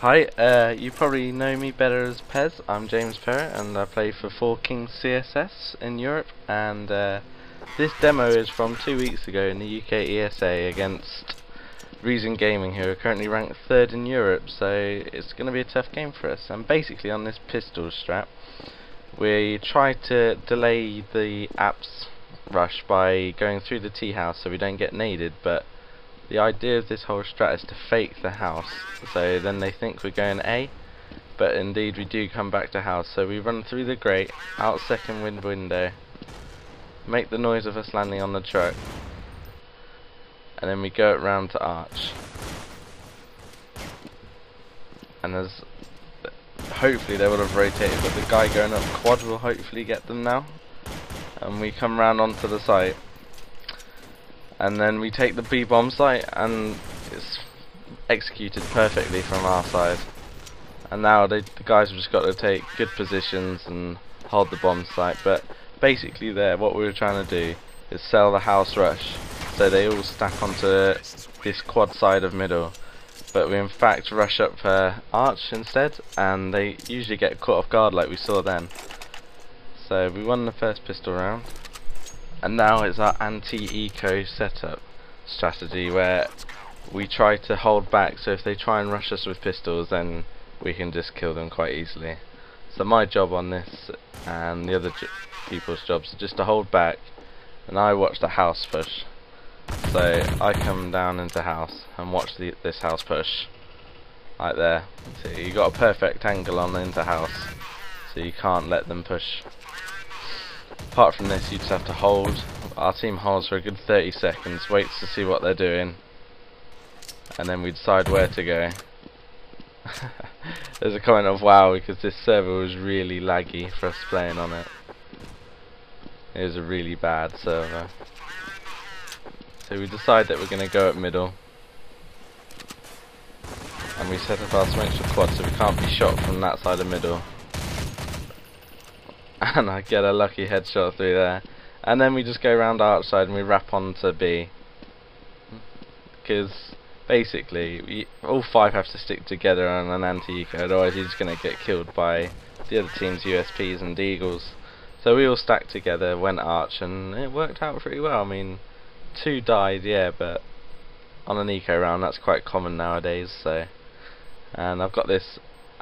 Hi, you probably know me better as Pez. I'm James Perrett and I play for 4 Kings CSS in Europe, and this demo is from 2 weeks ago in the UK ESA against Reason Gaming, who are currently ranked 3rd in Europe, so it's going to be a tough game for us. And basically on this pistol strap we try to delay the apps rush by going through the T house so we don't get naded, but the idea of this whole strat is to fake the house, so then they think we're going A, but indeed we do come back to house. So we run through the grate, out second window, make the noise of us landing on the truck, and then we go it round to arch. And there's hopefully they would have rotated, but the guy going up quad will hopefully get them now. And we come round onto the site, and then we take the B bomb site, and it's executed perfectly from our side. And now the guys have just got to take good positions and hold the bomb site. But basically there, what we were trying to do is sell the house rush, so they all stack onto this quad side of middle, but we in fact rush up arch instead, and they usually get caught off guard like we saw then. So we won the first pistol round. And now it's our anti-eco setup strategy, where we try to hold back, so if they try and rush us with pistols then we can just kill them quite easily. So my job on this, and the other people's jobs, are just to hold back, and I watch the house push. So I come down into house and watch this house push, like there. So you got a perfect angle on into house, so you can't let them push. Apart from this, you just have to hold. Our team holds for a good 30 seconds, waits to see what they're doing, and then we decide where to go. There's a comment of wow, because this server was really laggy for us playing on it. It was a really bad server. So we decide that we're going to go up middle, and we set up our smokes for quad so we can't be shot from that side of middle. And I get a lucky headshot through there, and then we just go around our outside and we wrap onto B, because basically all 5 have to stick together on an anti-eco, otherwise you're just going to get killed by the other team's USPs and Deagles. So we all stacked together, went arch, and it worked out pretty well. I mean, 2 died, yeah, but on an eco round that's quite common nowadays. So, and I've got this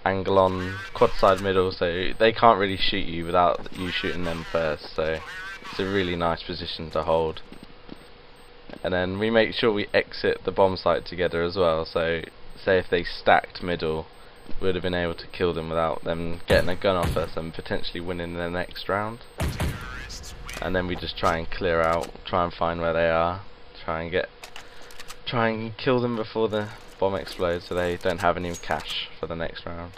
angle on quad side middle, so they can't really shoot you without you shooting them first, so it's a really nice position to hold. And then we make sure we exit the bomb site together as well, so say if they stacked middle, we would have been able to kill them without them getting a gun off us and potentially winning the next round. And then we just try and clear out, try and find where they are, try and kill them before the bomb explodes so they don't have any cash for the next round.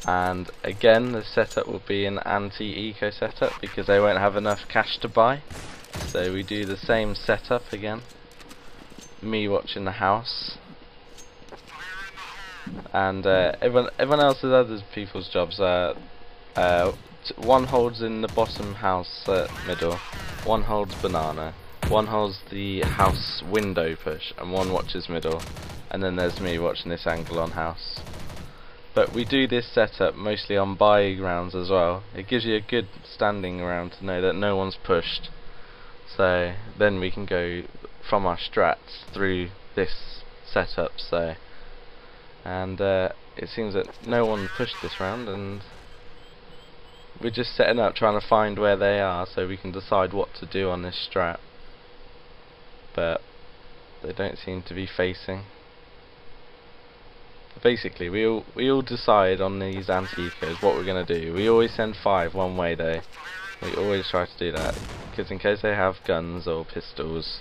And again, the setup will be an anti-eco setup because they won't have enough cash to buy, so we do the same setup again, me watching the house, and everyone else's other people's jobs. One holds in the bottom house middle, one holds banana, one holds the house window push, and one watches middle, and then there's me watching this angle on house. But we do this setup mostly on buy rounds as well. It gives you a good standing round to know that no one's pushed, so then we can go from our strats through this setup. So, and it seems that no one pushed this round, and we're just setting up trying to find where they are so we can decide what to do on this strat. But they don't seem to be facing. Basically we all decide on these anti-ecos what we're going to do. We always send 5 one way though. We always try to do that, because in case they have guns or pistols,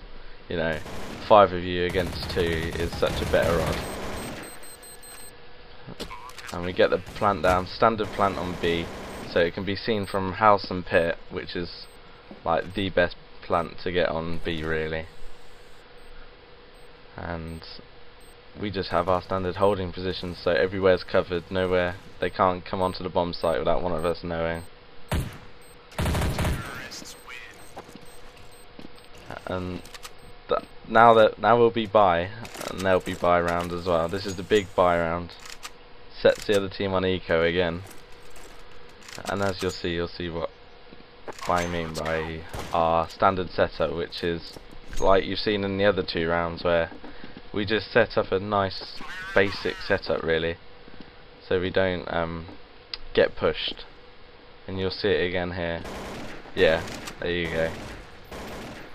you know, 5 of you against 2 is such a better odd. And we get the plant down, standard plant on B, so it can be seen from house and pit, which is like the best plant to get on B really. And we just have our standard holding positions, so everywhere's covered, nowhere, they can't come onto the bomb site without one of us knowing. And now we'll be by, and there'll be buy round as well. This is the big buy round. Sets the other team on eco again. And as you'll see what I mean by our standard setup, which is like you've seen in the other 2 rounds, where we just set up a nice basic setup really, so we don't get pushed. And you'll see it again here. Yeah, there you go.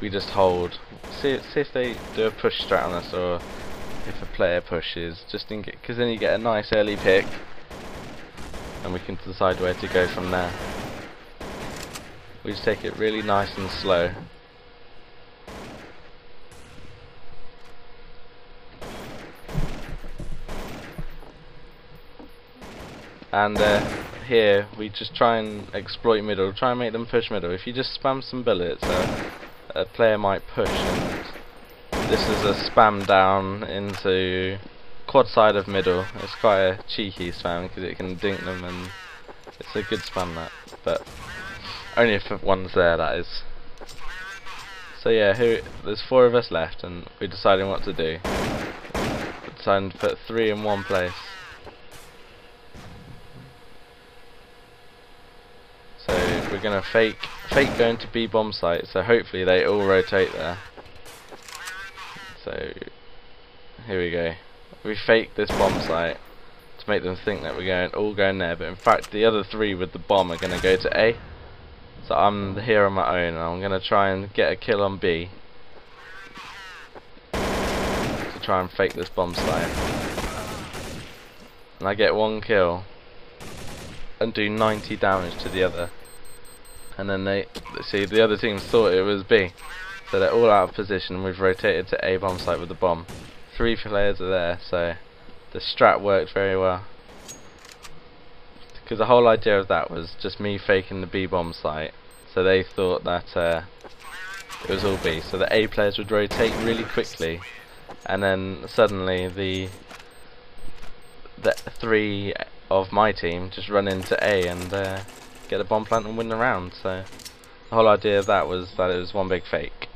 We just hold. See if they do a push strat on us, or if a player pushes, just in because then you get a nice early pick, and we can decide where to go from there. We just take it really nice and slow. And here we just try and exploit middle, try and make them push middle. If you just spam some bullets, a player might push, and this is a spam down into quad side of middle. It's quite a cheeky spam because it can dink them, and it's a good spam that, but only if one's there, that is. So yeah, there's 4 of us left, and we're deciding what to do. We're deciding to put 3 in one place. So we're gonna fake going to B bomb site, so hopefully they all rotate there. So here we go. We fake this bomb site to make them think that we're all going there, but in fact the other 3 with the bomb are gonna go to A. So I'm here on my own, and I'm gonna try and get a kill on B to try and fake this bomb site. And I get 1 kill and do 90 damage to the other. And then they see the other teams thought it was B, so they're all out of position. We've rotated to A bomb site with the bomb. 3 players are there, so the strat worked very well. Because the whole idea of that was just me faking the B bomb site, so they thought that it was all B. So the A players would rotate really quickly, and then suddenly the 3 of my team just run into A and get a bomb plant and win the round. So the whole idea of that was that it was one big fake.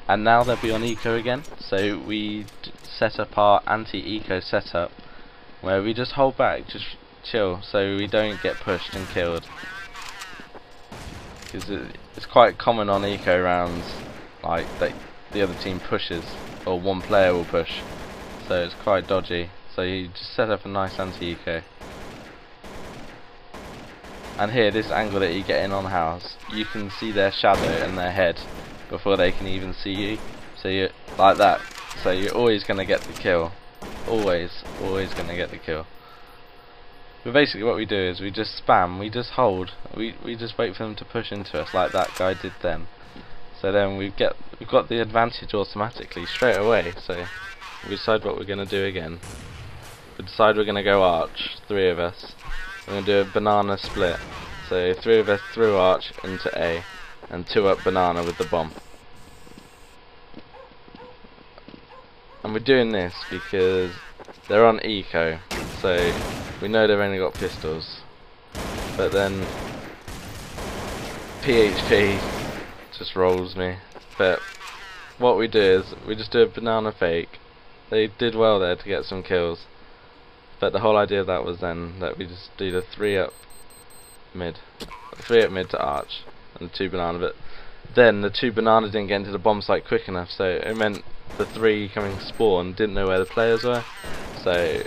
And now they'll be on eco again, so we set up our anti-eco setup where we just hold back, just chill, so we don't get pushed and killed. Because it's quite common on eco rounds, like the other team pushes, or one player will push, so it's quite dodgy. So you just set up a nice anti-eco. And here, this angle that you get in on house, you can see their shadow and their head before they can even see you. So you like that. So you're always going to get the kill. Always going to get the kill. But basically what we do is we just spam, we just hold, we just wait for them to push into us like that guy did then. So then we've got the advantage automatically straight away. So we decide what we're going to do again. We decide we're going to go arch, 3 of us. We're going to do a banana split. So 3 of us through arch into A, and 2 up banana with the bomb. And we're doing this because they're on eco, so we know they've only got pistols. But then PHP just rolls me. But what we do is we just do a banana fake. They did well there to get some kills. But the whole idea of that was then that we just do the 3 up mid to arch, and the 2 banana. But then the 2 banana didn't get into the bomb site quick enough, so it meant the 3 coming spawn didn't know where the players were. So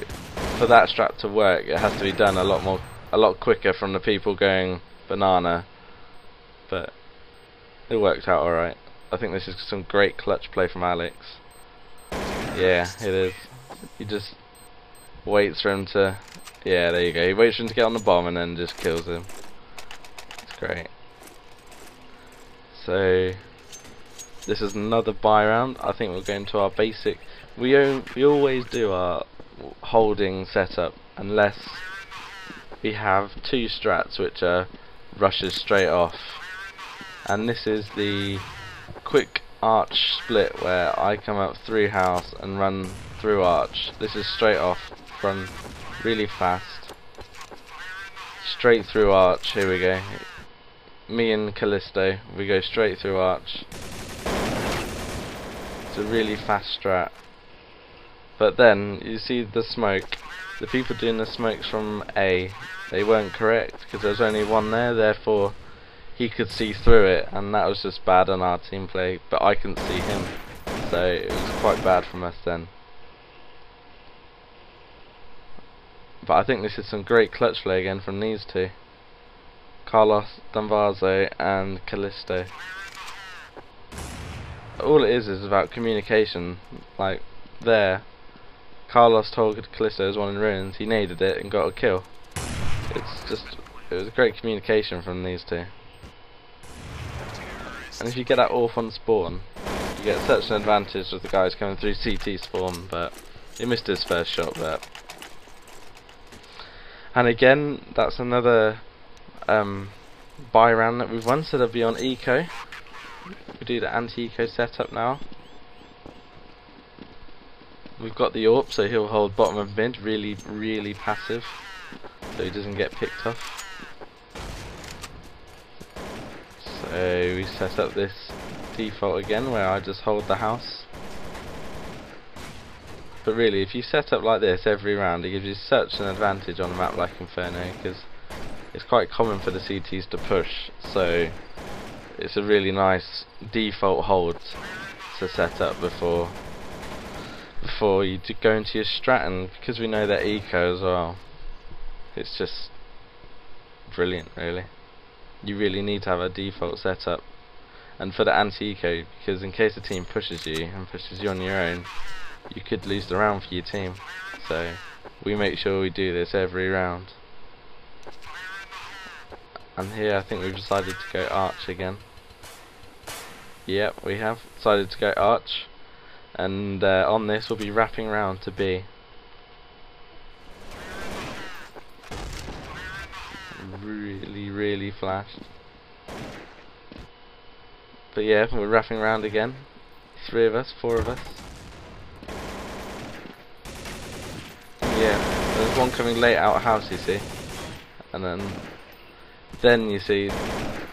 for that strat to work, it has to be done a lot quicker from the people going banana. But it worked out alright. I think this is some great clutch play from Alex. Yeah, it is. You just waits for him to, yeah, there you go, he waits for him to get on the bomb and then just kills him. It's great. So this is another buy round. I think we'll go into our basic, we always do our holding setup unless we have 2 strats which are rushes straight off, and this is the quick arch split where I come up through house and run through arch. This is straight off, run really fast, straight through arch. Here we go, me and Callisto, we go straight through arch. It's a really fast strat. But then you see the smoke. The people doing the smokes from A, they weren't correct because there was only one there. Therefore, he could see through it, and that was just bad on our team play. But I couldn't see him, so it was quite bad from us then. But I think this is some great clutch play again from these two, Carlos Danvazo and Callisto. All it is about communication. Like there, Carlos told Callisto there was one in ruins, he naded it and got a kill. It was a great communication from these two. And if you get that off on spawn, you get such an advantage with the guys coming through CT spawn, but he missed his first shot there. And again, that's another buy round that we've won, so they'll be on eco. We do the anti-eco setup now. We've got the AWP, so he'll hold bottom of mid, really passive, so he doesn't get picked off. So we set up this default again, where I just hold the house. But really, if you set up like this every round, it gives you such an advantage on a map like Inferno, because it's quite common for the CTs to push, so it's a really nice default hold to set up before you go into your strat, and because we know they're eco as well, it's just brilliant really. You really need to have a default setup. And for the anti-eco, because in case a team pushes you and pushes you on your own, you could lose the round for your team. So we make sure we do this every round. And here I think we've decided to go arch again. Yep, we have decided to go arch, and on this we'll be wrapping round to B. Really flashed. But yeah, we're wrapping round again. 3 of us, 4 of us. Yeah, there's one coming late out of house, you see. And then you see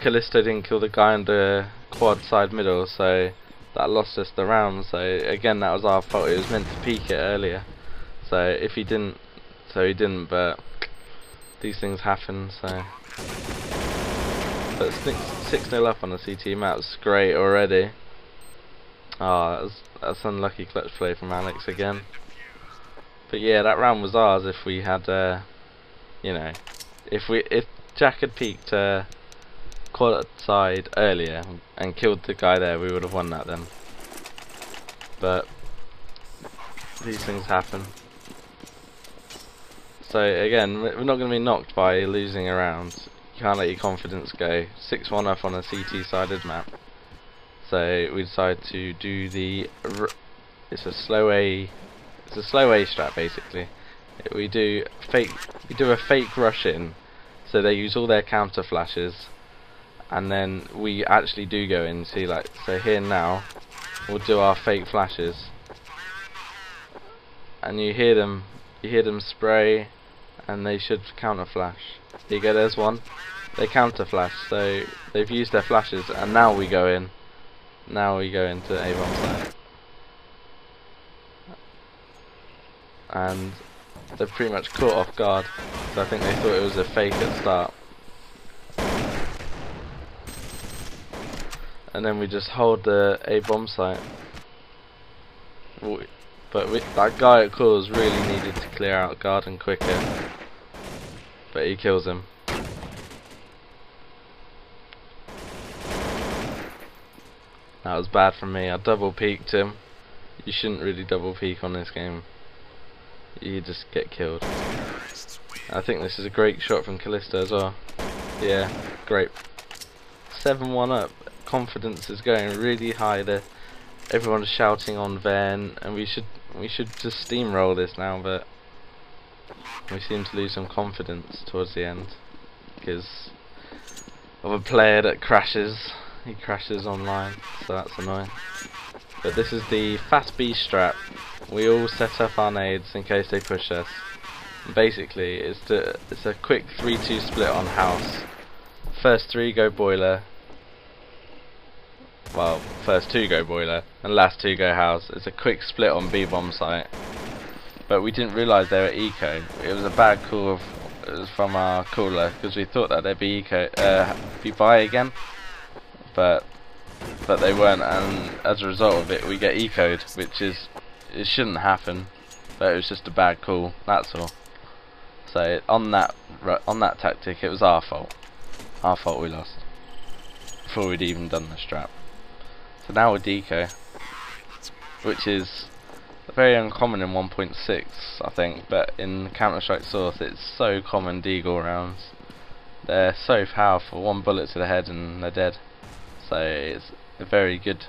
Callisto didn't kill the guy in the quad side middle, so that lost us the round. So again, that was our fault. It was meant to peek it earlier, so if he didn't, he didn't. But these things happen. So but 6-0 up on the CT map's great already. That's unlucky clutch play from Alex again. But yeah, that round was ours if we had you know, if Jack had peeked quad side earlier and killed the guy there, we would have won that then. But these things happen. So again, we're not going to be knocked by losing a round. You can't let your confidence go. 6-1 up on a CT sided map. So we decide to do the it's a slow A strat basically. We do a fake rush in, so they use all their counter flashes, and then we actually do go in. See, like, so here now we'll do our fake flashes, and you hear them spray, and they should counter flash. Here you go, there's one. They counter flash, so they've used their flashes, and now we go in. Now we go into A-bomb site, and they're pretty much caught off guard, so I think they thought it was a fake at start. And then we just hold the A-bomb site. But that guy at Claws really needed to clear out garden quicker, but he kills him. That was bad from me. I double peeked him. You shouldn't really double peek on this game. You just get killed. I think this is a great shot from Callisto as well. Yeah, great. 7-1 up. Confidence is going really high there. Everyone's shouting on Ven, and we should just steamroll this now, but we seem to lose some confidence towards the end because of a player that crashes. He crashes online, so that's annoying. But this is the fast B strat. We all set up our nades in case they push us. And basically, it's a quick 3-2 split on house. First 3 go boiler. Well, first 2 go boiler, and last 2 go house. It's a quick split on B bomb site. but we didn't realise they were eco. It was a bad call from our caller, because we thought that they'd be be buy again, but they weren't, and as a result of it we get eco'd, which is, it shouldn't happen, but it was just a bad call, that's all. So on that tactic, it was our fault we lost before we'd even done the strat. So now we're deco, which is very uncommon in 1.6, I think, but in Counter-Strike Source it's so common. Deagle rounds, they're so powerful, one bullet to the head and they're dead, so it's a very good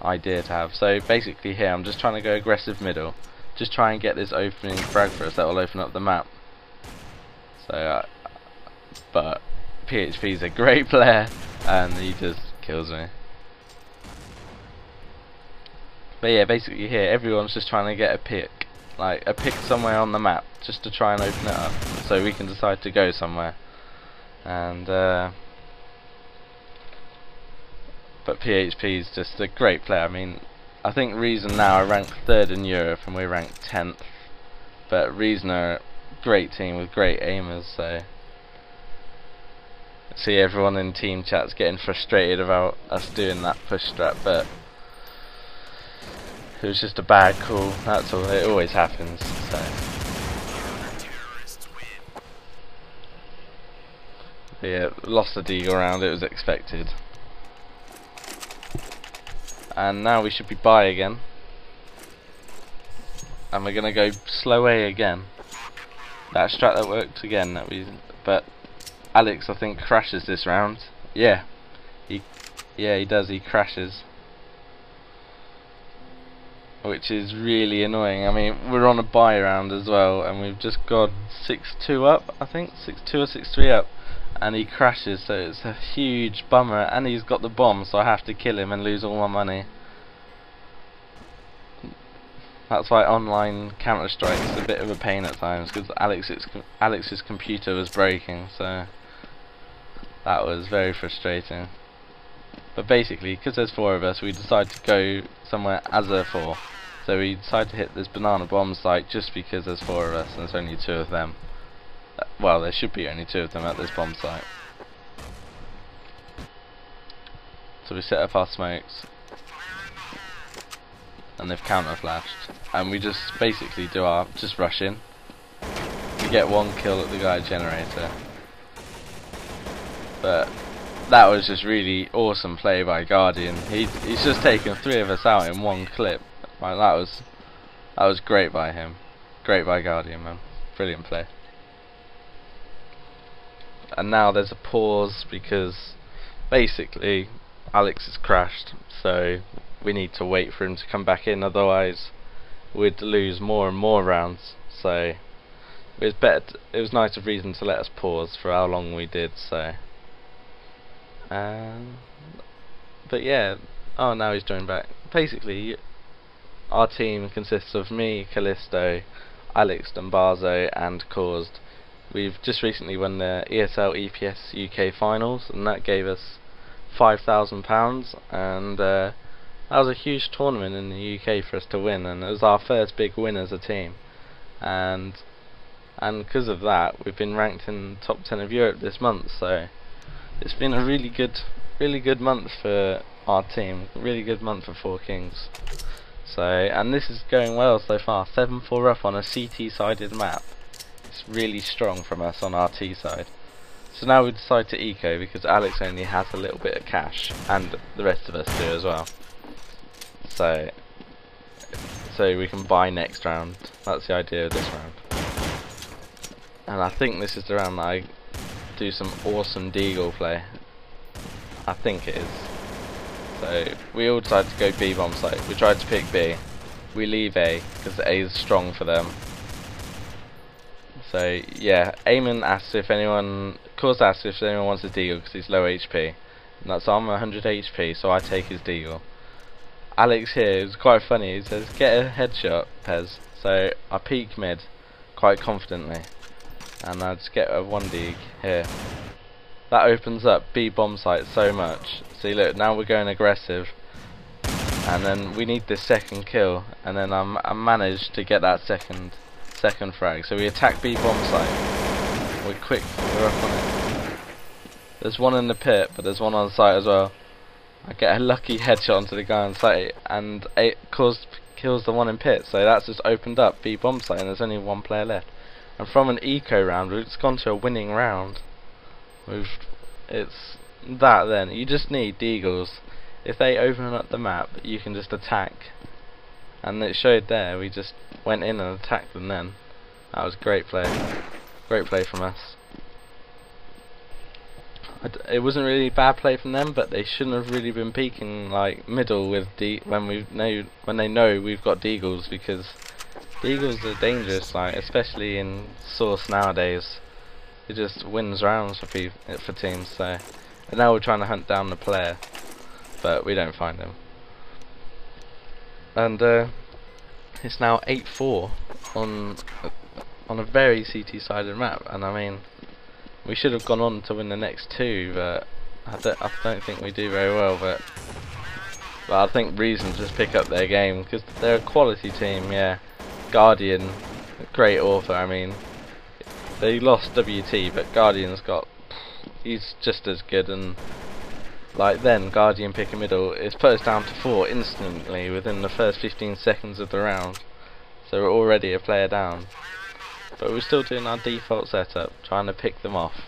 idea to have. So basically here I'm just trying to go aggressive middle, just try and get this opening frag for us that will open up the map. So but PHP's a great player and he just kills me. But yeah, basically here everyone's just trying to get a pick, like a pick somewhere on the map, just to try and open it up so we can decide to go somewhere. And but PHP's just a great player. I mean, I think Reason now are ranked 3rd in Europe and we're ranked 10th, but Reason are a great team with great aimers, so see everyone in team chats getting frustrated about us doing that push strat, but it was just a bad call, that's all. It always happens. So yeah, lost the deagle round, it was expected. And now we should be buy again, and we're gonna go slow A again. That strat that worked again, but Alex I think crashes this round. Yeah, he does, he crashes, which is really annoying. I mean, we're on a buy round as well, and we've just got 6-2 up, I think 6-2 or 6-3 up, and he crashes, so it's a huge bummer. And he's got the bomb, so I have to kill him and lose all my money. That's why online Counter-Strike is a bit of a pain at times, because Alex's computer was breaking, so that was very frustrating. But basically, because there's 4 of us, we decided to go somewhere as a 4. So we decided to hit this banana bomb site just because there's 4 of us and there's only 2 of them. Well, there should be only 2 of them at this bomb site. So we set up our smokes, and they've counter flashed, and we just basically just rush in. We get 1 kill at the guy generator, but that was just really awesome play by Guardian. He's just taken 3 of us out in 1 clip. Like, that was great by him, great by Guardian, man, brilliant play. And now there's a pause because basically Alex has crashed, so we need to wait for him to come back in, otherwise we'd lose more and more rounds. So it was nice of Reason to let us pause for how long we did. So but yeah, oh, now he's joined back. Basically our team consists of me, Callisto, Alex Dumbazo and Caused. We've just recently won the ESL EPS UK finals, and that gave us £5,000, and that was a huge tournament in the UK for us to win, and it was our first big win as a team. And because of that, we've been ranked in the top 10 of Europe this month. So it's been a really good month for our team, really good month for 4Kings. So, and this is going well so far, 7-4 up on a CT sided map. It's really strong from us on our T side. So now we decide to eco because Alex only has a little bit of cash, and the rest of us do as well. So we can buy next round. That's the idea of this round. And I think this is the round that I do some awesome deagle play. I think it is. So we all decided to go B bomb site. We tried to pick B. We leave A because A is strong for them. So yeah, Eamon asks if anyone, Cause asks if anyone wants a deagle because he's low HP. And that's I'm 100 HP, so I take his deagle. Alex here is quite funny. He says, "Get a headshot, Pez." So I peek mid quite confidently, and I just get a 1 here. That opens up B bomb site so much. See, look, now we're going aggressive, and then we need this second kill, and then I managed to get that second frag. So we attack B bomb site. We're quick. We're up on it. There's one in the pit, but there's one on site as well. I get a lucky headshot onto the guy on site, and it kills the one in pit. So that's just opened up B bomb site, and there's only one player left. And from an eco round, we've just gone to a winning round. It's that then. You just need deagles. If they open up the map, you can just attack. And it showed there, we just went in and attacked them then. That was great play. Great play from us. It wasn't really bad play from them, but they shouldn't have really been peeking like middle with when they know we've got deagles, because deagles are dangerous, like especially in Source nowadays. It just wins rounds for teams. So, and now we're trying to hunt down the player, but we don't find him. And it's now 8-4 on a very CT-sided map, and I mean, we should have gone on to win the next two, but I don't think we do very well. But I think Reason just pick up their game, because they're a quality team. Yeah, Guardian, great author. I mean, they lost WT, but Guardian's he's just as good. And like then, Guardian pick a middle. It's put us down to 4 instantly within the first 15 seconds of the round. So we're already a player down. But we're still doing our default setup, trying to pick them off.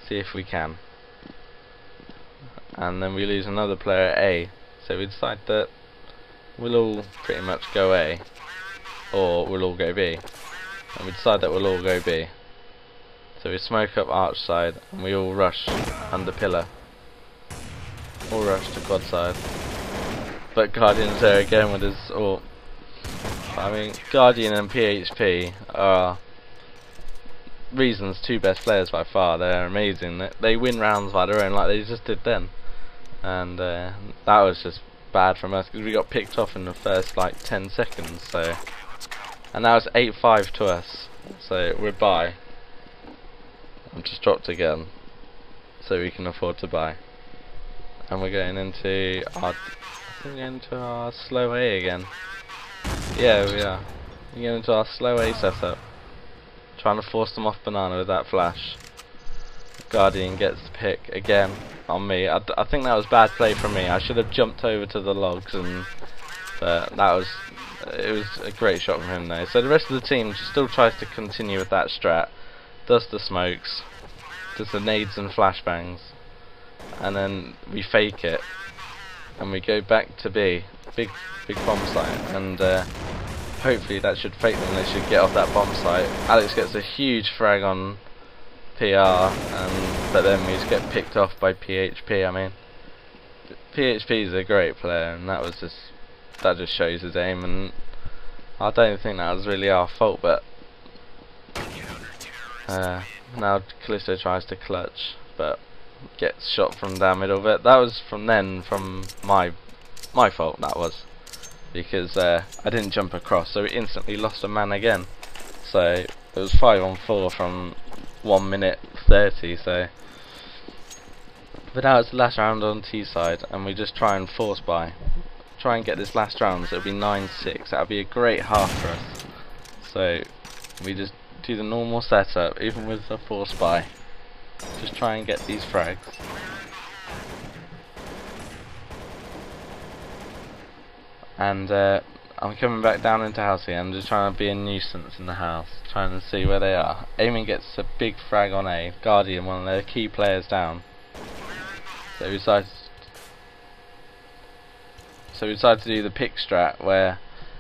See if we can. And then we lose another player at A. So we decide that we'll all pretty much go A, or we'll all go B. And we decide that we'll all go B. So we smoke up arch side, and we all rush under pillar. All rush to quad side. But Guardian's there again with his ult. I mean, Guardian and PHP are Reason's two best players by far. They're amazing. They win rounds by their own, like they just did then. And that was just bad from us, because we got picked off in the first like 10 seconds. So, and now it's 8-5 to us. So we're buy. I've just dropped again, so we can afford to buy. And we're going into our slow A again. Yeah, we are. We're getting into our slow A setup. Trying to force them off banana with that flash. Guardian gets the pick again on me. I think that was bad play from me. I should have jumped over to the logs, but it was a great shot from him though. So the rest of the team still tries to continue with that strat. Does the smokes, does the nades and flashbangs, and then we fake it, and we go back to B. Big bomb site, and hopefully that should fake them. They should get off that bomb site. Alex gets a huge frag on PR, but then we just get picked off by PHP. I mean, PHP is a great player, and that just shows his aim. And I don't think that was really our fault, but now Callisto tries to clutch, but gets shot from down middle. But that was from my fault, that was, because I didn't jump across, so we instantly lost a man again. So it was 5-on-4 from 1 minute 30. So, but now it's the last round on T side, and we just try and force buy, try and get this last round. So it'll be 9-6. That'll be a great half for us. So we just do the normal setup, even with the force buy. Just try and get these frags. And I'm coming back down into house here. I'm just trying to be a nuisance in the house, trying to see where they are. Eamon gets a big frag on A. Guardian, one of their key players, down. So we decided to do the pick strat, where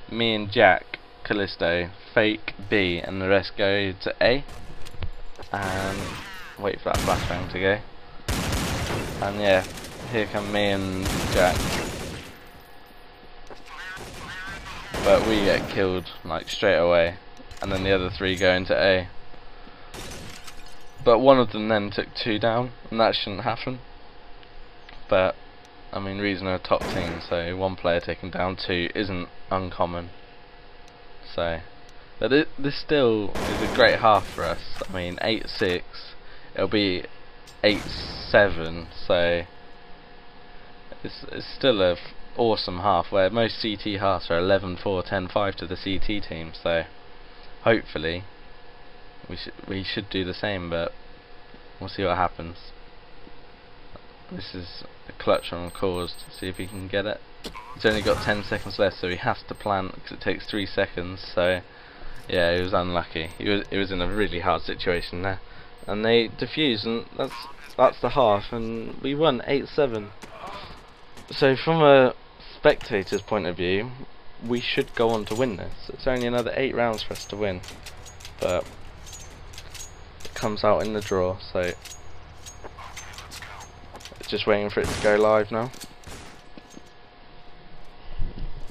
me and Jack, Callisto, fake B, and the rest go to A, and wait for that flashbang to go. And yeah, here come me and Jack. But we get killed like straight away, and then the other 3 go into A. But one of them then took 2 down, and that shouldn't happen. But I mean, Reason are a top team, so 1 player taking down 2 isn't uncommon. So, but this still is a great half for us. I mean, 8-6. It'll be 8-7. So it's still a awesome half, where most CT halves are 11-4, 10-5 to the CT team. So hopefully we should do the same, but we'll see what happens. This is a clutch on Cause to see if he can get it. He's only got 10 seconds left, so he has to plant because it takes 3 seconds. So yeah, he was unlucky. He was in a really hard situation there, and they defused, and that's the half, and we won 8-7. So from a spectator's point of view, we should go on to win this. It's only another 8 rounds for us to win, but it comes out in the draw. So just waiting for it to go live now.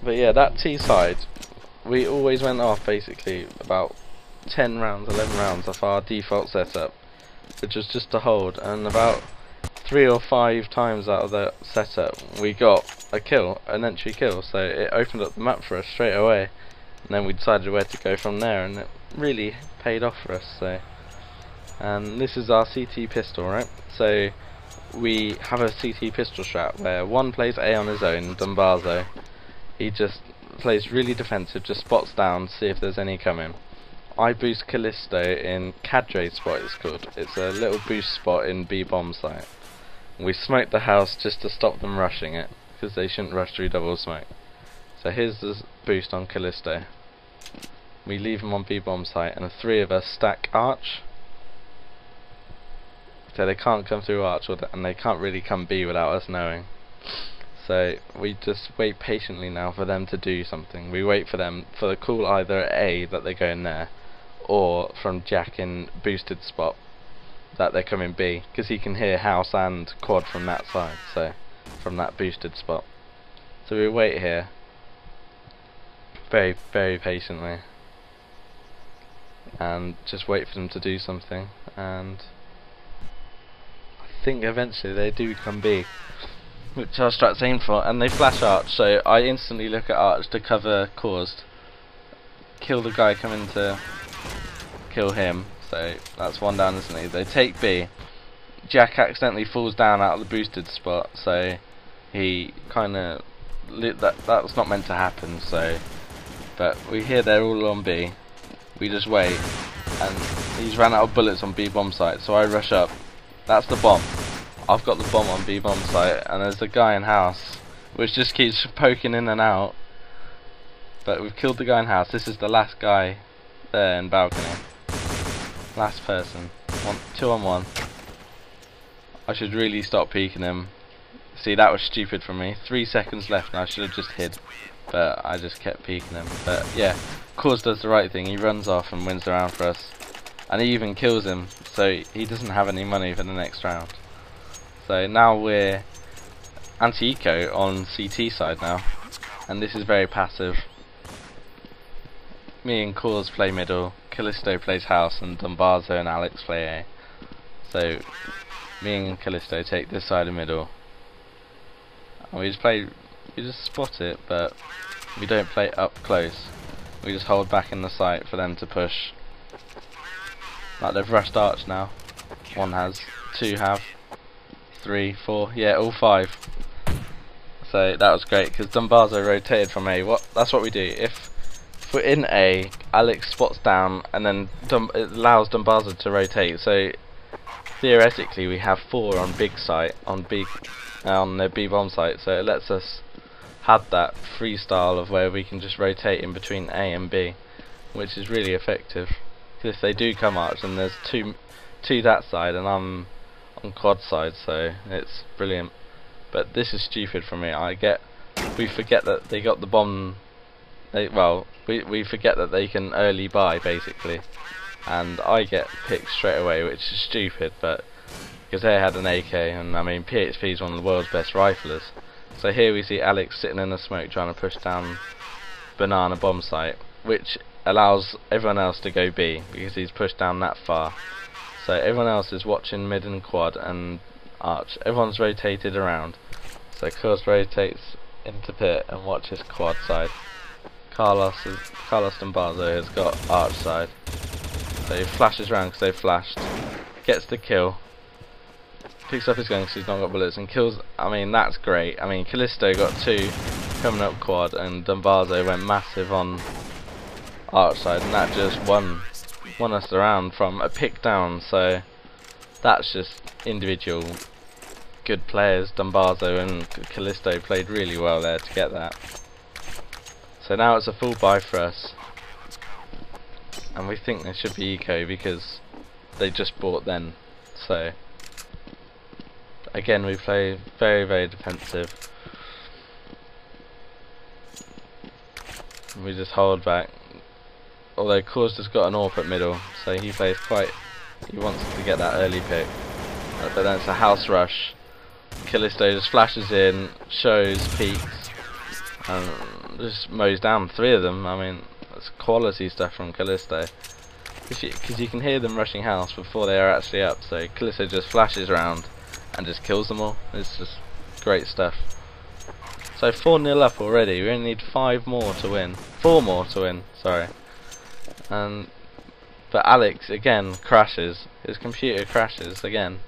But yeah, that T side, we always went off basically about 10 rounds, 11 rounds off our default setup, which was just to hold, and about 3 or 5 times out of that setup we got a kill, an entry kill, so it opened up the map for us straight away, and then we decided where to go from there, and it really paid off for us. So, and this is our CT pistol, right? So we have a CT pistol strat where one plays A on his own, Dumbazo. He just plays really defensive, just spots down, see if there's any coming. I boost Callisto in Cadre's spot, it's called. It's a little boost spot in B bomb site. We smoke the house just to stop them rushing it, because they shouldn't rush through double smoke. So here's the boost on Callisto. We leave him on B bomb site, and the 3 of us stack arch. So they can't come through arch, and they can't really come B without us knowing. So we just wait patiently now for them to do something. We wait for them for the call either A that they go in there, or from Jack in boosted spot that they're coming B, because he can hear house and quad from that side, so from that boosted spot. So we wait here very, very patiently and just wait for them to do something, and I think eventually they do come B, which our strat's aimed for, and they flash arch, so I instantly look at arch to cover caused, kill the guy coming to kill him, so that's 1 down instantly. They take B. Jack accidentally falls down out of the boosted spot, so he kinda that was not meant to happen, so but we hear they're all on B. We just wait, and he's ran out of bullets on B bomb site, so I rush up. That's the bomb. I've got the bomb on B bomb site, and there's a guy in house which just keeps poking in and out, but we've killed the guy in house. This is the last guy there in balcony, last person. 2 on 1. I should really stop peeking him. See, that was stupid from me. 3 seconds left and I should have just hid, but I just kept peeking him. But yeah, Cause does the right thing. He runs off and wins the round for us, and he even kills him, so he doesn't have any money for the next round. So now we're anti-eco on CT side now, and this is very passive. Me and Cause play middle, Callisto plays house, and Dumbazo and Alex play A. So me and Callisto take this side of middle, and we just spot it, but we don't play up close. We just hold back in the site for them to push. Like, they've rushed arch now. 1 has, 2 have, 3, 4, yeah, all 5. So that was great, because Dumbazo rotated from A. That's what we do. If we're in A, Alex spots down, and then it allows Dumbazo to rotate. So theoretically, we have 4 on big site, on the B bomb site. So it lets us have that freestyle of where we can just rotate in between A and B, which is really effective. Because if they do come arch, and there's 2 that side, and I'm on quad side, so it's brilliant. But this is stupid for me. We forget that they got the bomb. We forget that they can early buy basically, and I get picked straight away, which is stupid. But because they had an AK, and I mean PHP is one of the world's best riflers. So here we see Alex sitting in the smoke trying to push down banana bomb site, which allows everyone else to go B because he's pushed down that far. So everyone else is watching mid and quad and arch. Everyone's rotated around. So Cause rotates into pit and watches quad side. Carlos Dumbazo has got arch side. So he flashes around because they flashed. Gets the kill. picks up his gun because he's not got bullets and kills. I mean, that's great. I mean, Callisto got 2 coming up quad, and Dumbazo went massive on arch side, and that just won us the round from a pick down. So that's just individual good players. Dumbazo and Callisto played really well there to get that. So now it's a full buy for us, and we think there should be eco because they just bought then. So again, we play very, very defensive. We just hold back. Although Kors has got an AWP at middle, so he plays quite. He wants to get that early pick, but then it's a house rush. Callisto just flashes in, shows, peeks, and just mows down 3 of them. I mean, that's quality stuff from Callisto. Because you can hear them rushing house before they are actually up. So Callisto just flashes around and just kills them all. It's just great stuff. So 4-0 up already. We only need 5 more to win. 4 more to win. Sorry. But Alex again crashes. His computer crashes again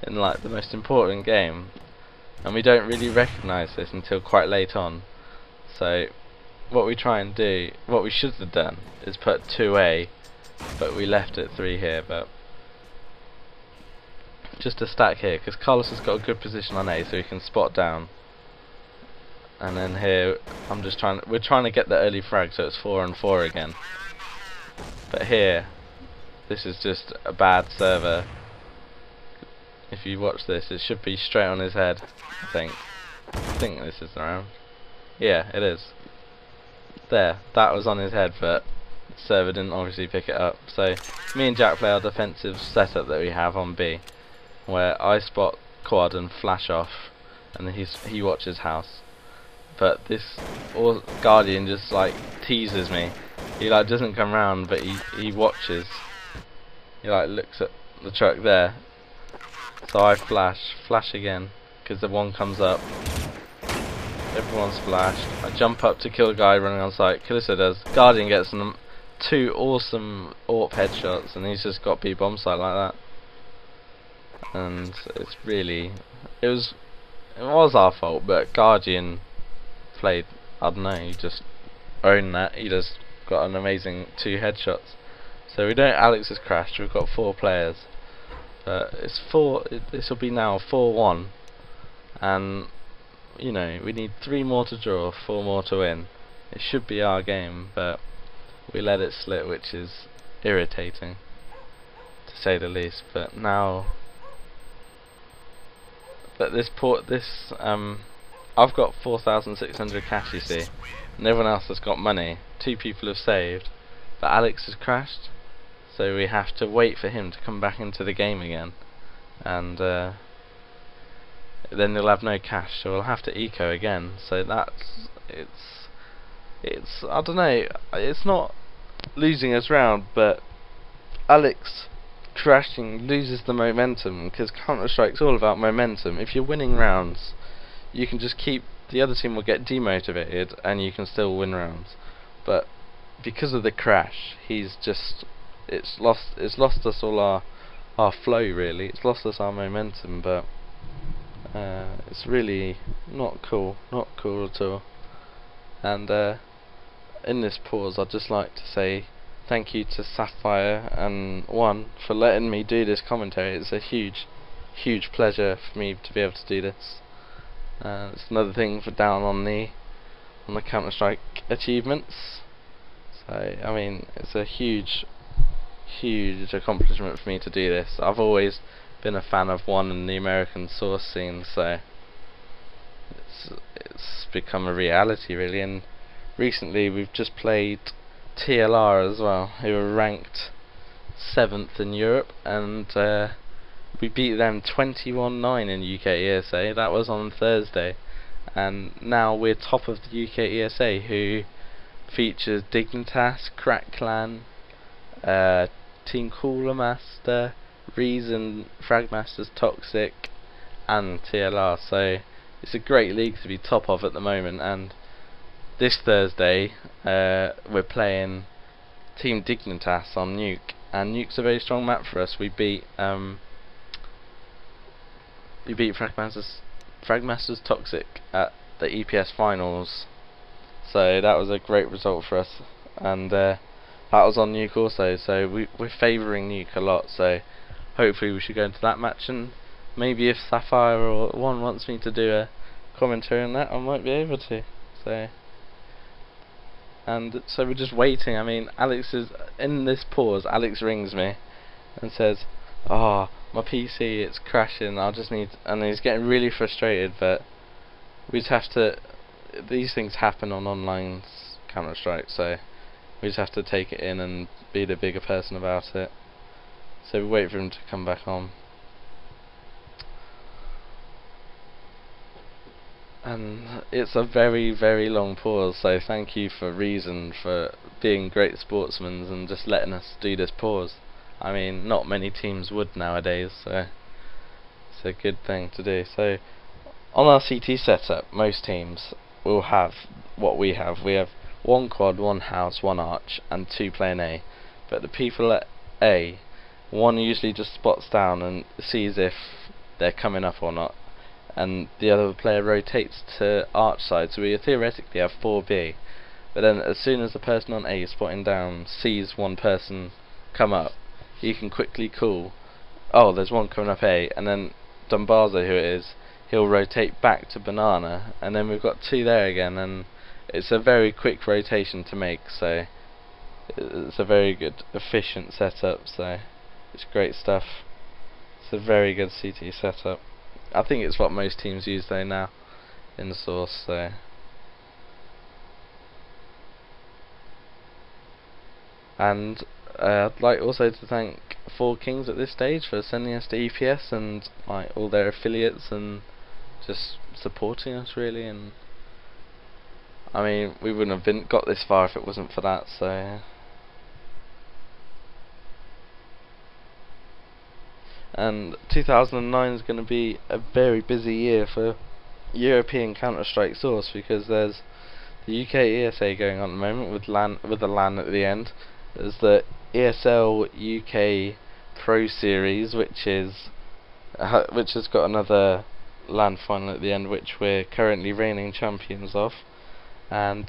in like the most important game, and we don't really recognise this until quite late on. So what we try and do, what we should have done, is put 2A, but we left it 3 here. But just a stack here because Carlos has got a good position on A, so he can spot down. And then here, we're trying to get the early frag, so it's 4 and 4 again. But here, this is just a bad server. If you watch this, it should be straight on his head. I think this is the round. Yeah, it is. There, that was on his head, but the server didn't obviously pick it up. So me and Jack play our defensive setup that we have on B, where I spot quad and flash off, and then he watches house. But this Guardian just like teases me. He like doesn't come round, but he watches. He like looks at the truck there. So I flash again, because the one comes up. Everyone's flashed. I jump up to kill the guy running on site. Callisto does. Guardian gets them 2 awesome AWP headshots, and he's just got B bomb site like that. And it's really, it was our fault, but Guardian played, I don't know, he just owned that. He just got an amazing 2 headshots. So we don't. Alex has crashed. We've got 4 players, but it's 4. This will be now 4-1, and you know we need 3 more to draw, 4 more to win. It should be our game, but we let it slip, which is irritating to say the least. But now, but I've got 4,600 cash, you see, and everyone else has got money. 2 people have saved, but Alex has crashed, so we have to wait for him to come back into the game again, and then he'll have no cash, so we'll have to eco again. So it's I don't know, it's not losing us round, but Alex crashing loses the momentum, because Counter-Strike's all about momentum. If you're winning rounds, you can just keep, the other team will get demotivated and you can still win rounds. But because of the crash, it's lost us all our flow, really. It's lost us our momentum, but it's really not cool at all. And in this pause, I'd just like to say thank you to Sapphire and One for letting me do this commentary. It's a huge pleasure for me to be able to do this. It's another thing for down on the Counter-Strike achievements. So I mean, it's a huge accomplishment for me to do this. I've always been a fan of One and the American source scene, so it's become a reality, really. And recently we've just played TLR as well, who are ranked 7th in Europe, and we beat them 21-9 in UK ESA. That was on Thursday, and now we're top of the UK ESA, who features Dignitas, Crack Clan, Team Cooler Master, Reason, Fragmasters, Toxic, and TLR. So it's a great league to be top of at the moment. And this Thursday we're playing Team Dignitas on Nuke, and Nuke's a very strong map for us. We beat we beat Fragmasters Toxic at the EPS finals, so that was a great result for us, and that was on Nuke also, so we're favouring Nuke a lot, so hopefully we should go into that match, and maybe if Sapphire or One wants me to do a commentary on that, I might be able to. So we're just waiting. I mean, Alex is in this pause. Alex rings me and says, "Oh, my PC, it's crashing. I just need," and he's getting really frustrated. But we just have to. These things happen on online Counter-Strike, so we just have to take it in and be the bigger person about it. So we wait for him to come back on. And it's a very, very long pause, so thank you for Reason for being great sportsmen and just letting us do this pause. I mean, not many teams would nowadays, so it's a good thing to do. So on our CT setup, most teams will have what we have. We have one quad, one house, one arch, and two playing A. But the people at A, one usually just spots down and sees if they're coming up or not, and the other player rotates to arch side, so we theoretically have 4B, but then as soon as the person on A spotting down sees one person come up, he can quickly call, "Oh, there's one coming up A," and then Dumbaza, who it is, he'll rotate back to Banana, and then we've got two there again, and it's a very quick rotation to make, so it's a very good, efficient setup, so it's great stuff. It's a very good CT setup. I think it's what most teams use though now in Source, so and I'd like also to thank Four Kings at this stage for sending us to EPS and like all their affiliates and just supporting us really, and I mean we wouldn't have got this far if it wasn't for that, so and 2009 is going to be a very busy year for European Counter-Strike Source, because there's the UK ESA going on at the moment with the LAN at the end. There's the ESL UK Pro Series, which has got another LAN final at the end, which we're currently reigning champions of, and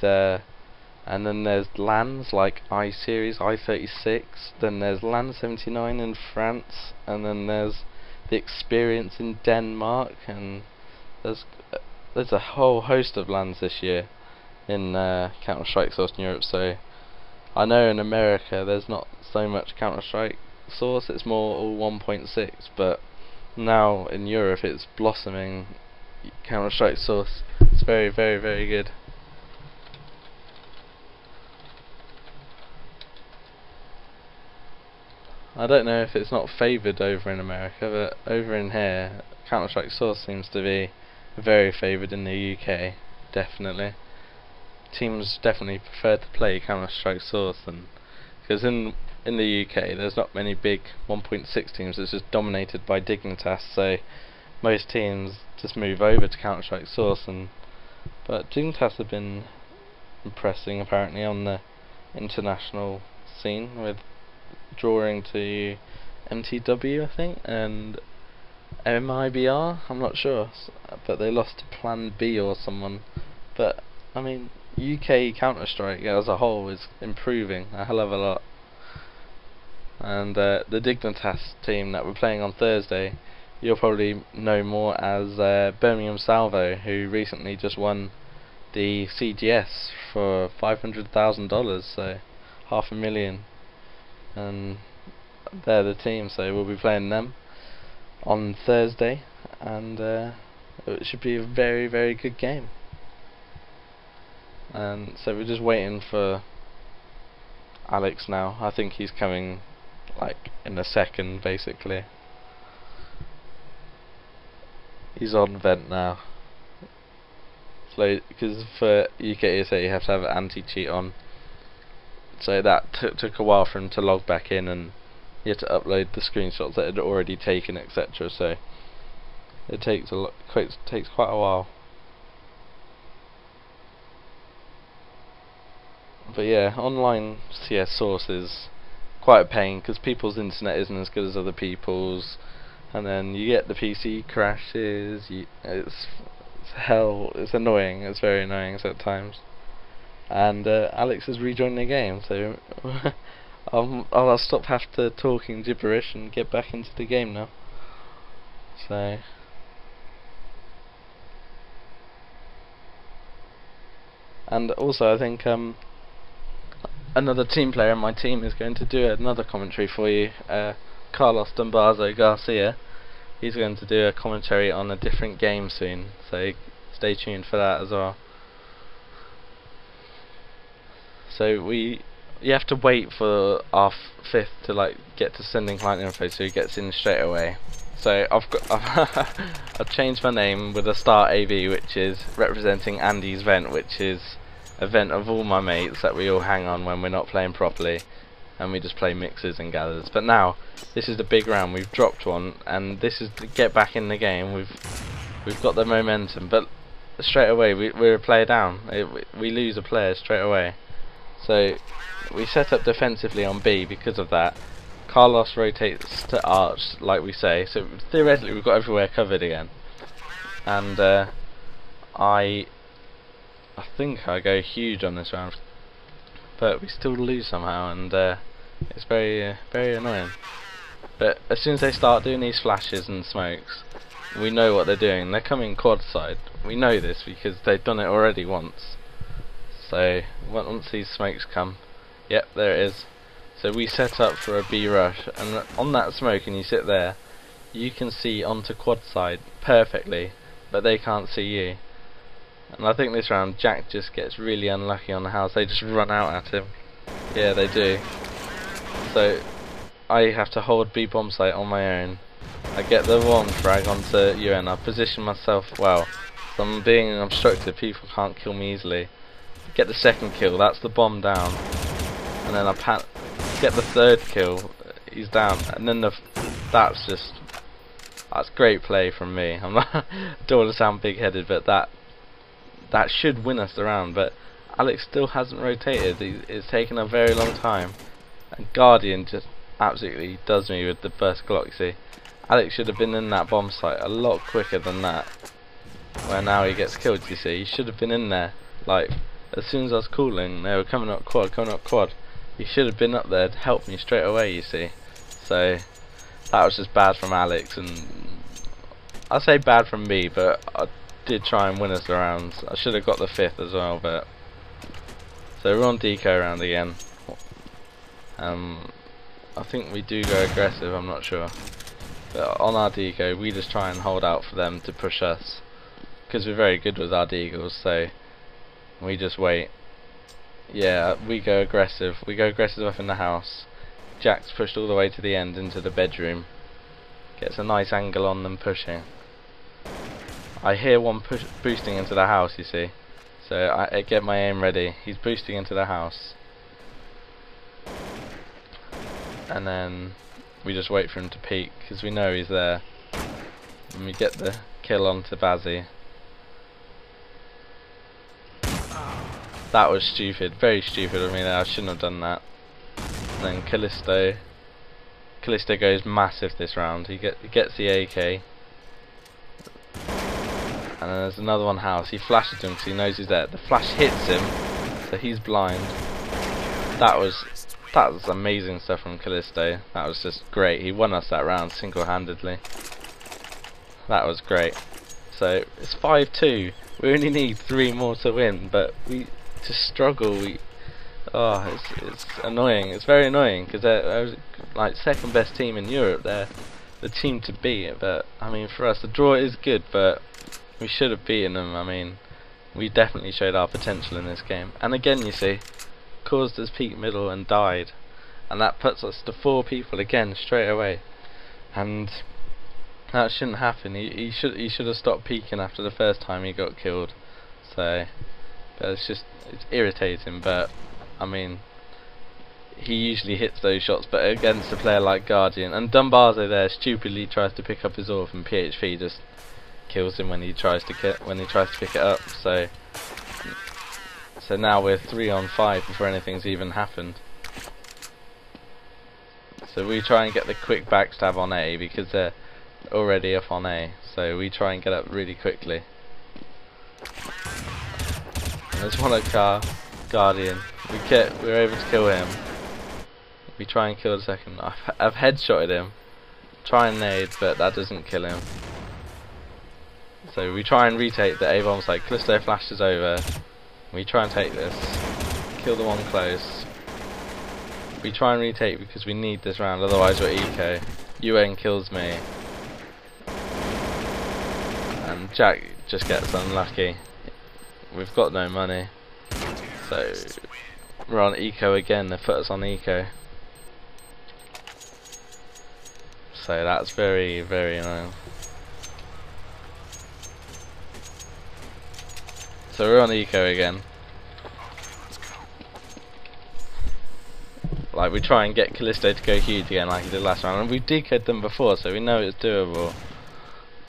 then there's LANs like I-Series, I-36, then there's LAN 79 in France, and then there's the Experience in Denmark, and there's a whole host of LANs this year in Counter-Strike Source in Europe. So I know in America there's not so much Counter-Strike Source, it's more all 1.6, but now in Europe it's blossoming Counter-Strike Source. It's very, very, very good. I don't know if it's not favoured over in America, but over in here, Counter-Strike Source seems to be very favoured in the UK, definitely. Teams definitely prefer to play Counter-Strike Source, because in the UK there's not many big 1.6 teams, it's just dominated by Dignitas, so most teams just move over to Counter-Strike Source, but Dignitas have been impressing apparently on the international scene, with drawing to MTW I think and MIBR, I'm not sure, but they lost to Plan B or someone. But I mean UK Counter-Strike as a whole is improving a hell of a lot, and the Dignitas team that we're playing on Thursday you'll probably know more as Birmingham Salvo, who recently just won the CGS for $500,000, so $500,000, and they're the team, so we'll be playing them on Thursday, and it should be a very, very good game. And so we're just waiting for Alex now. I think he's coming like in a second basically. He's on vent now, so because for UK ESA you have to have anti-cheat on, so that took a while for him to log back in, and you had to upload the screenshots that had already taken, etc. So it takes quite a while. But yeah, online CS Source is quite a pain because people's internet isn't as good as other people's. and then you get the PC crashes. It's hell. It's annoying. It's very annoying at times. And Alex has rejoined the game, so I'll stop after talking gibberish and get back into the game now. So. And also, I think another team player in my team is going to do another commentary for you. Carlos Dumbarzo Garcia. He's going to do a commentary on a different game soon, so stay tuned for that as well. So you have to wait for our fifth to get to sending client info, so he gets in straight away. So I've changed my name with a start AV, which is representing Andy's vent, which is a vent of all my mates that we all hang on when we're not playing properly, and we just play mixers and gathers. But now this is the big round. We've dropped one, and this is to get back in the game. We've got the momentum, but straight away we're a player down. We lose a player straight away. So we set up defensively on B because of that. Carlos rotates to arch, like we say, so theoretically we've got everywhere covered again. And I think I go huge on this round, but we still lose somehow, and it's very annoying. But as soon as they start doing these flashes and smokes, we know what they're doing. They're coming quad side. We know this because they've done it already once. So once these smokes come, yep, there it is. So we set up for a B rush, and on that smoke, and you sit there, you can see onto quad side perfectly, but they can't see you. And I think this round Jack just gets really unlucky on the house. They just run out at him. Yeah, they do. So I have to hold B bomb site on my own. I get the one frag onto UN. I position myself well. So I'm being obstructed. People can't kill me easily. Get the second kill. That's the bomb down. And then I get the third kill. He's down. And then that's great play from me. I'm not don't want to sound big-headed, but that should win us the round. But Alex still hasn't rotated. It's taken a very long time. And Guardian just absolutely does me with the first Glock. You see, Alex should have been in that bomb site a lot quicker than that. Where now he gets killed. You see, he should have been in there. Like as soon as I was calling, they were coming up quad. He should have been up there to help me straight away. You see, so that was just bad from Alex, and I say bad from me, but I did try and win us the rounds. I should have got the fifth as well, but so we're on deco round again. I think we do go aggressive, I'm not sure, but on our deco we just try and hold out for them to push us, because we're very good with our deagles, so we just wait. Yeah, we go aggressive up in the house. Jack's pushed all the way to the end into the bedroom, gets a nice angle on them pushing. I hear one boosting into the house, you see, so I get my aim ready. He's boosting into the house, and then we just wait for him to peek because we know he's there, and we get the kill onto Bazzi. That was stupid, very stupid of me there. I shouldn't have done that. And then Callisto goes massive this round. He gets the AK. And then there's another one house. He flashes him because he knows he's there. The flash hits him, so he's blind. That was amazing stuff from Callisto. That was just great. He won us that round single-handedly. That was great. So it's 5-2. We only need 3 more to win, but we just struggle. It's annoying. It's very annoying because they're like second best team in Europe. They're the team to beat. But I mean, for us, the draw is good, but we should have beaten them. I mean, we definitely showed our potential in this game. And again, you see, caused us peak middle and died, and that puts us to 4 people again straight away. And that shouldn't happen. He should have stopped peeking after the first time he got killed. So, but it's irritating. But I mean, he usually hits those shots, but against a player like Guardian, and Dumbarzo there stupidly tries to pick up his AWP, and PHP just kills him when he tries to pick it up. So now we're 3 on 5 before anything's even happened. So we try and get the quick backstab on A because already up on A, so we try and get up really quickly. And there's one at car, Guardian. We're able to kill him. We try and kill the second. I've headshotted him. Try and nade, but that doesn't kill him. So we try and retake the A-bomb site. Callisto flashes over. We try and take this. Kill the one close. We try and retake because we need this round, otherwise we're eco. UN kills me. And Jack just gets unlucky. We've got no money. So we're on eco again. They put us on eco. So that's very, very annoying. So we're on eco again. Like, we try and get Callisto to go huge again like he did last round, and we decoed them before, so we know it's doable.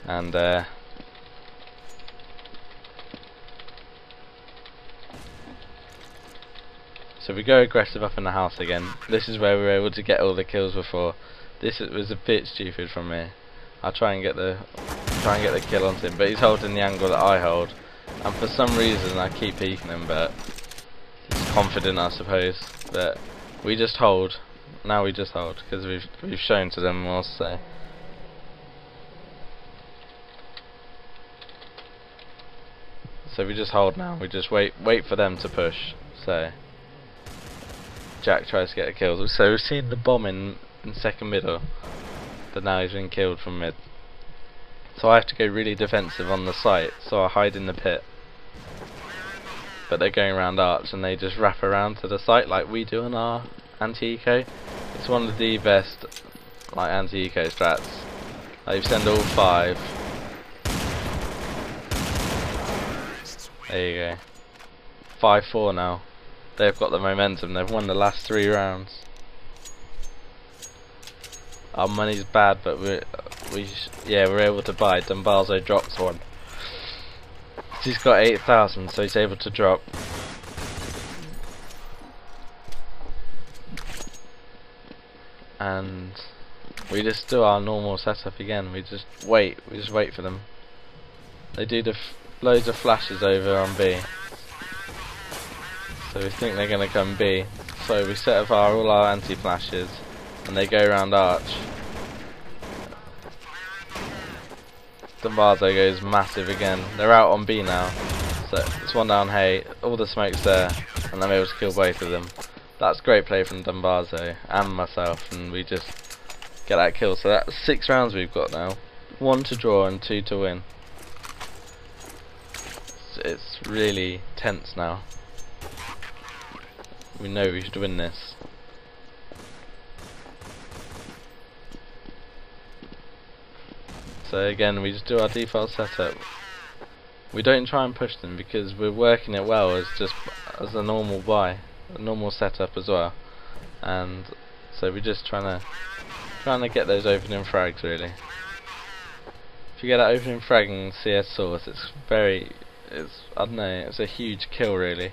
And so we go aggressive up in the house again. This is where we were able to get all the kills before. This was a bit stupid from me. I'll try and get the kill onto him, but he's holding the angle that I hold, and for some reason I keep peeking him, but he's confident, I suppose. But we just hold. Now we just hold because we've shown to them also. So we just hold now. We just wait for them to push. So Jack tries to get a kill. So we've seen the bomb in second middle, but now he's been killed from mid. So I have to go really defensive on the site, so I hide in the pit. But they're going around arch and they just wrap around to the site like we do in our anti-eco. It's one of the best like anti-eco strats. Like, you send all 5. There you go. 5-4 now. They've got the momentum. They've won the last 3 rounds. Our money's bad, but we're able to buy. Dumbazo drops one. He's got 8,000, so he's able to drop. And we just do our normal setup again. We just wait for them. They do loads of flashes over on B. So we think they're gonna come B. So we set up all our anti-flashes, and they go around arch. Dumbazo goes massive again. They're out on B now. So it's one down, hey, all the smoke's there, and I'm able to kill both of them. That's great play from Dumbazo and myself, and we just get that kill. So that's 6 rounds we've got now. 1 to draw and 2 to win. It's really tense now. We know we should win this. So again, we just do our default setup. We don't try and push them because we're working it well as a normal buy, a normal setup as well. And so we're just trying to get those opening frags really. If you get that opening frag in JuanSource, I don't know, it's a huge kill really.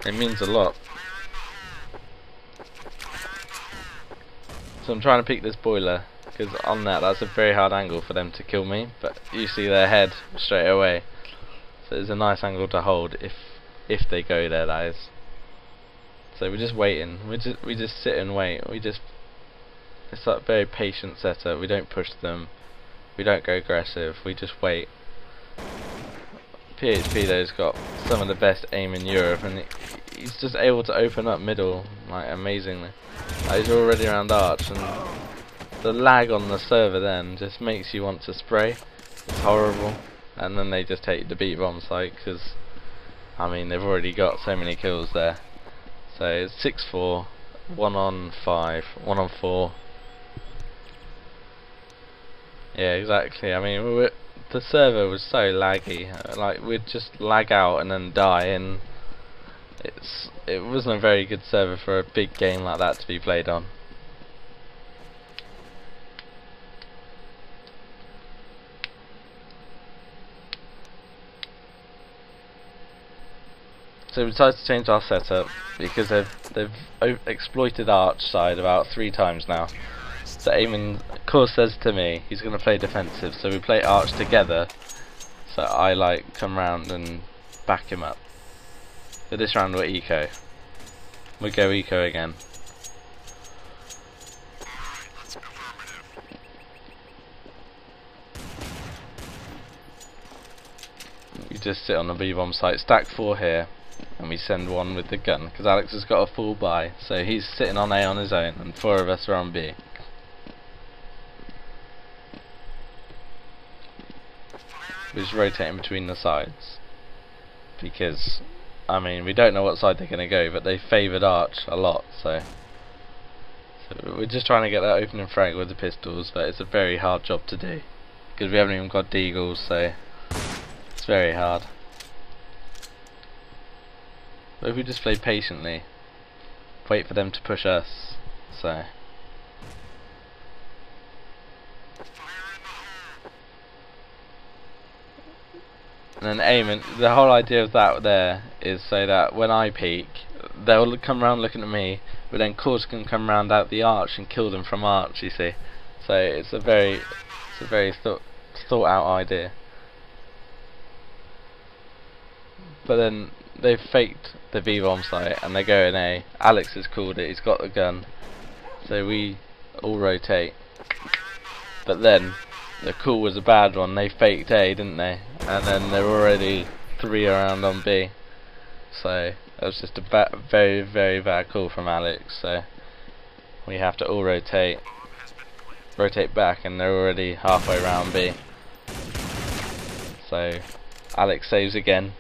It means a lot. So I'm trying to pick this boiler, because on that's a very hard angle for them to kill me, but you see their head straight away. So it's a nice angle to hold if they go there, that is. So we're just waiting. We just sit and wait. It's like a very patient setup. We don't push them. We don't go aggressive. We just wait. PHP though's got some of the best aim in Europe, and he's just able to open up middle like amazingly. Like, he's already around arch, and the lag on the server then just makes you want to spray. It's horrible. And then they just take the beat bomb site because, I mean, they've already got so many kills there. So it's 6-4, 1 on 5, 1 on 4. Yeah, exactly. I mean, the server was so laggy. Like, we'd just lag out and then die, and it wasn't a very good server for a big game like that to be played on. So we decided to change our setup because they've exploited arch side about 3 times now. So Eamon, of course, says to me he's going to play defensive, so we play arch together. So I like come round and back him up. But this round we're eco. We go eco again. We just sit on the B-bomb site, stack 4 here, and we send one with the gun, because Alex has got a full buy, so he's sitting on A on his own, and 4 of us are on B. We're just rotating between the sides, because, I mean, we don't know what side they're going to go, but they favoured arch a lot, so we're just trying to get that opening frag with the pistols, but it's a very hard job to do, because we haven't even got deagles, so it's very hard. But if we just play patiently, wait for them to push us, so. And then aim, the whole idea of that there is so that when I peek, they'll come around looking at me, but then Course can come round out the arch and kill them from arch, you see. So it's a very thought out idea. But then they've faked the B-bomb site and they go in A. Alex has called it, he's got the gun. So we all rotate. But then the call was a bad one, they faked A, didn't they? And then there were already 3 around on B. So that was just a very, very bad call from Alex. So we have to all rotate back, and they're already halfway round B. So Alex saves again.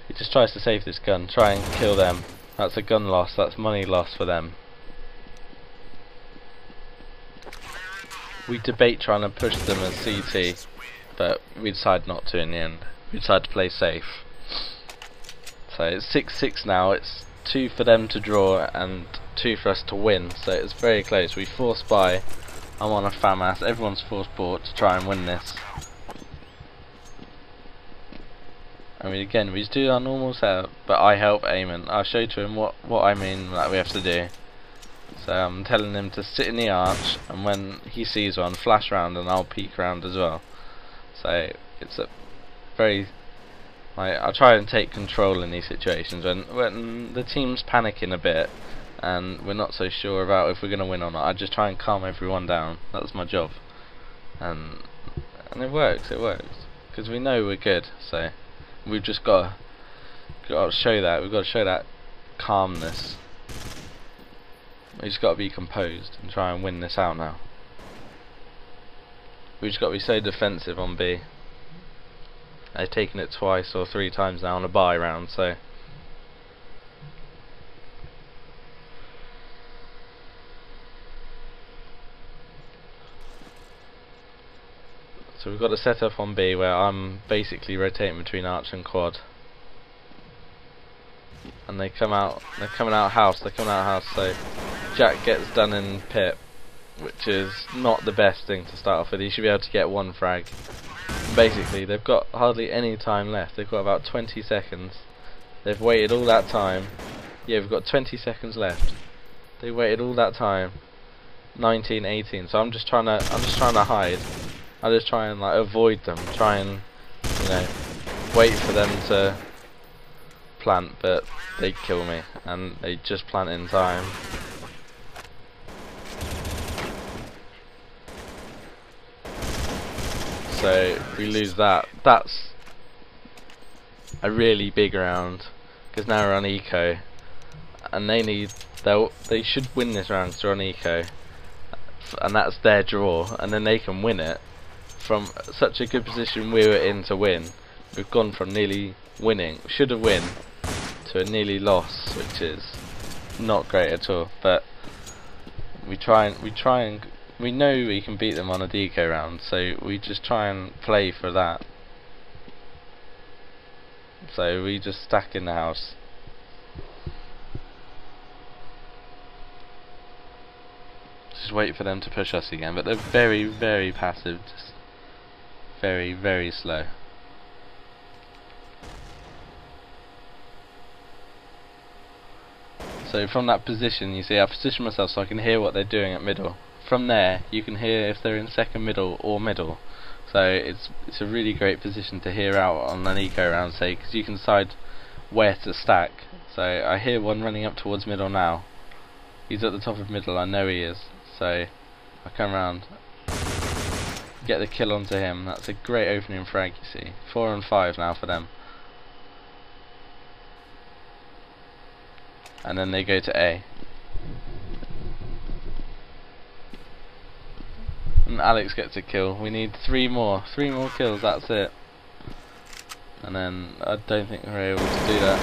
He just tries to save this gun, try and kill them. That's a gun loss, that's money loss for them. We debate trying to push them as CT, but we decide not to in the end. We decide to play safe. So it's 6-6 now, it's 2 for them to draw and 2 for us to win, so it's very close. We force buy, I'm on a FAMAS, everyone's forced bought to try and win this. I mean, again, we just do our normal setup, but I help Eamon. I'll show to him what I mean that we have to do. So I'm telling him to sit in the arch, and when he sees one, flash round, and I'll peek round as well. So it's a very, I try and take control in these situations when the team's panicking a bit, and we're not so sure about if we're going to win or not. I just try and calm everyone down. That's my job, and it works, because we know we're good. So we've just got to show that. We've got to show that calmness. We just got to be composed and try and win this out now. We just got to be so defensive on B. They've taken it twice or 3 times now on a buy round, so we've got a setup on B where I'm basically rotating between arch and quad. And they're coming out house, so Jack gets done in pit, which is not the best thing to start off with. He should be able to get 1 frag. Basically, they've got hardly any time left. They've got about 20 seconds. They've waited all that time. Yeah, we've got 20 seconds left. They waited all that time. 19, 18. So I'm just trying to hide. I just try and like avoid them. Try and, you know, wait for them to plant, but they kill me, and they just plant in time. So if we lose that, that's a really big round, because now we're on eco, and they should win this round because they're on eco, and that's their draw, and then they can win it from such a good position we were in to win. We've gone from nearly winning, should have win, to a nearly loss, which is not great at all. But we know we can beat them on a deco round, so we just try and play for that. So we just stack in the house. Just wait for them to push us again, but they're very, very passive, just very, very slow. So from that position, you see I position myself so I can hear what they're doing at middle. From there you can hear if they're in second middle or middle. So it's a really great position to hear out on an eco round, say, because you can decide where to stack. So I hear one running up towards middle now. He's at the top of middle, I know he is. So I come round, get the kill onto him. That's a great opening frag, you see. 4 and 5 now for them. And then they go to A. And Alex gets a kill. We need 3 more. 3 more kills, that's it. And then I don't think we're able to do that.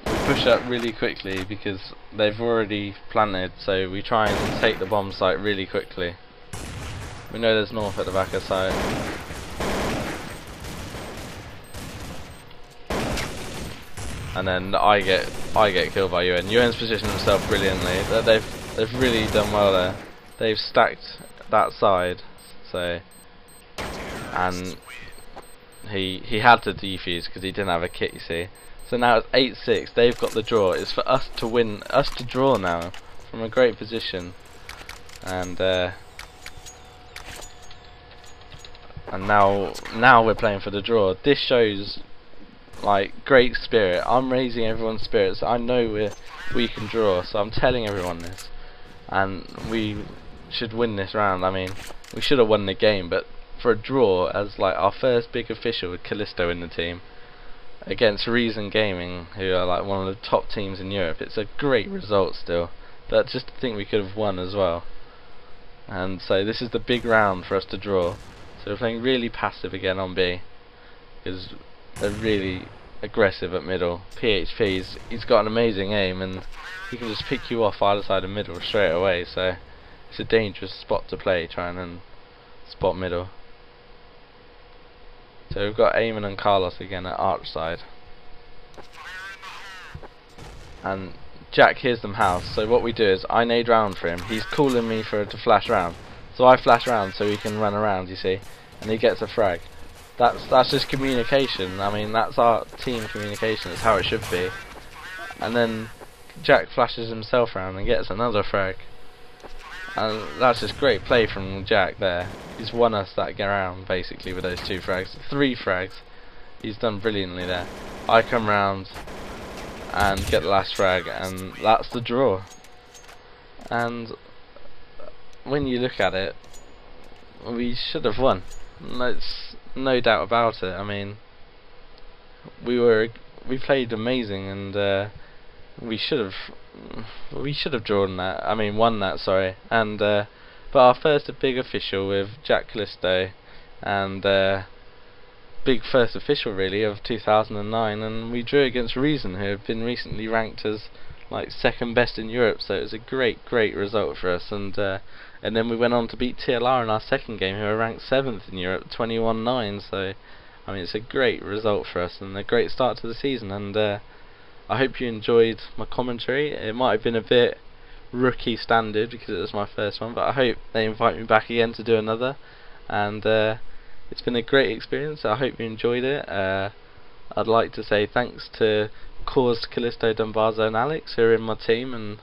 We push up really quickly because they've already planted, so we try and take the bomb site really quickly. We know there's north at the back of site. And then I get killed by UN. UN's positioned himself brilliantly. They've really done well there. They've stacked that side, so, and he had to defuse because he didn't have a kit, you see. So now it's 8-6. They've got the draw. It's for us to win, us to draw now from a great position, and now we're playing for the draw. This shows like great spirit. I'm raising everyone's spirits. I know we can draw, so I'm telling everyone this, and we should win this round. I mean, we should have won the game, but for a draw as like our first big official with Callisto in the team against Reason Gaming, who are like one of the top teams in Europe, it's a great result still, but just to think we could have won as well. And so this is the big round for us to draw. So we're playing really passive again on B, because they're really aggressive at middle. He's got an amazing aim, and he can just pick you off either side of middle straight away, so it's a dangerous spot to play, trying and spot middle. So we've got Eamon and Carlos again at arch side, and Jack hears them house. So what we do is I nade round for him. He's calling me to flash round, so I flash round so he can run around, you see, and he gets a frag. That's just communication. I mean, that's our team communication. It's how it should be. And then Jack flashes himself around and gets another frag. And that's just great play from Jack there. He's won us that round basically with those 2 frags. 3 frags. He's done brilliantly there. I come round and get the last frag, and that's the draw. And when you look at it, we should have won. It's no doubt about it. I mean, we played amazing, and we should have drawn that. I mean, won that. Sorry. And but our first big official with Jack Callisto, and big first official really of 2009, and we drew against Reason, who have been recently ranked as like second best in Europe. So it was a great result for us, and then we went on to beat TLR in our second game, who are ranked 7th in Europe, 21-9. So I mean, it's a great result for us and a great start to the season. And I hope you enjoyed my commentary. It might have been a bit rookie standard because it was my first one, but I hope they invite me back again to do another. And it's been a great experience. I hope you enjoyed it. I'd like to say thanks to Cause, Callisto, Dumbarzo and Alex, who are in my team and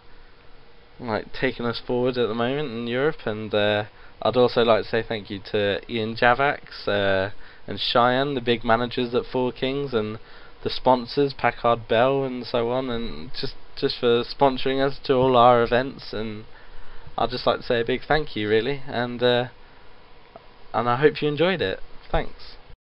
like taking us forward at the moment in Europe. And I'd also like to say thank you to Ian Javax and Cheyenne, the big managers at Four Kings, and the sponsors, Packard Bell and so on, and just for sponsoring us to all our events. And I'd just like to say a big thank you really, and I hope you enjoyed it. Thanks.